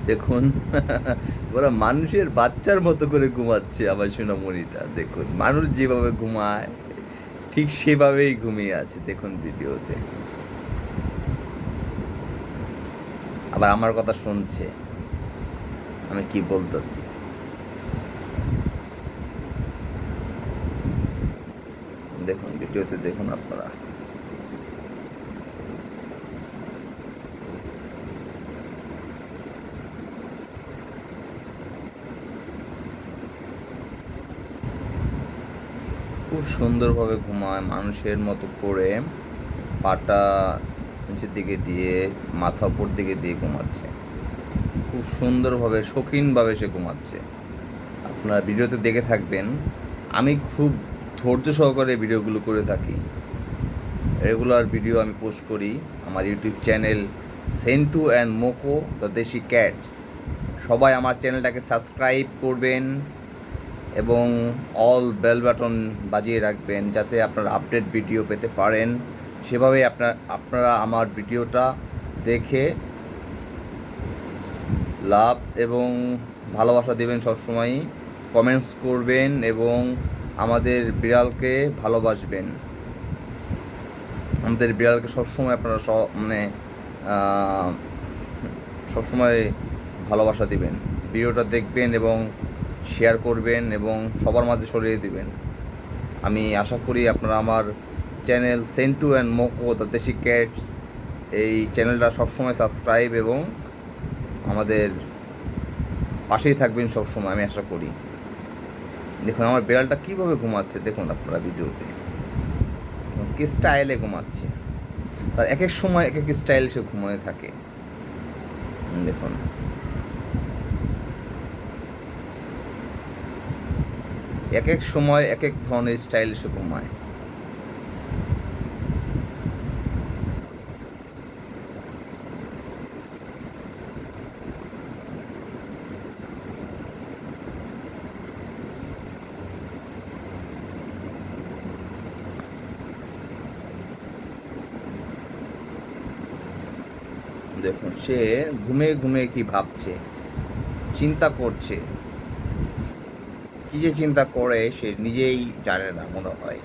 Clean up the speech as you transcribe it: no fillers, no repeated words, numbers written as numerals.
দেখুন ওরা মানুষের বাচ্চার মতো করে ঘুমাচ্ছে আমার সোনামণিটা। দেখুন মানুষ যেভাবে ঘুমায় ঠিক সেভাবেই ঘুমিয়ে আছে দেখুন ভিডিওতে। আবার আমার কথা শুনছে আমি কি বলতেছি। দেখুন ভিডিওতে দেখুন আপনারা। খুব সুন্দরভাবে ঘুমায় মানুষের মতো করে, পাটা নিচের দিকে দিয়ে মাথা উপর দিকে দিয়ে ঘুমাচ্ছে। খুব সুন্দরভাবে শৌখিনভাবে সে ঘুমাচ্ছে। আপনারা ভিডিওতে দেখে থাকবেন। আমি খুব ধৈর্য সহকারে ভিডিওগুলো করে থাকি। রেগুলার ভিডিও আমি পোস্ট করি আমার ইউটিউব চ্যানেল সেন্টু অ্যান্ড মোকো দ্য দেশি ক্যাটস। সবাই আমার চ্যানেলটাকে সাবস্ক্রাইব করবেন এবং অল বেল বাটন বাজিয়ে রাখবেন যাতে আপনারা আপডেট ভিডিও পেতে পারেন। সেভাবেই আপনারা আমার ভিডিওটা দেখে লাভ এবং ভালোবাসা দেবেন সবসময়ই। কমেন্টস করবেন এবং আমাদের বিড়ালকে ভালোবাসবেন। আমাদের বিড়ালকে সবসময় আপনারা সবসময় ভালোবাসা দিবেন। ভিডিওটা দেখবেন এবং শেয়ার করবেন এবং সবার মাঝে ছড়িয়ে দিবেন। আমি আশা করি আপনারা আমার চ্যানেল সেন্টু অ্যান্ড মোকো দ্য দেশি ক্যাটস এই চ্যানেলটা সবসময় সাবস্ক্রাইব এবং আমাদের পাশেই থাকবেন সবসময়, আমি আশা করি। দেখুন আমার বিড়ালটা কীভাবে ঘুমাচ্ছে দেখুন আপনারা ভিডিওতে, কি স্টাইলে ঘুমাচ্ছে। তার এক এক সময় এক এক স্টাইল সে ঘুমিয়ে থাকে। দেখুন এক এক সময় এক এক ধরনের স্টাইল সে ঘুমায়। দেখুন সে ঘুমিয়ে ঘুমিয়ে কি ভাবছে, চিন্তা করছে। কি যে চিন্তা করে সে নিজেই জানে না মনে হয়।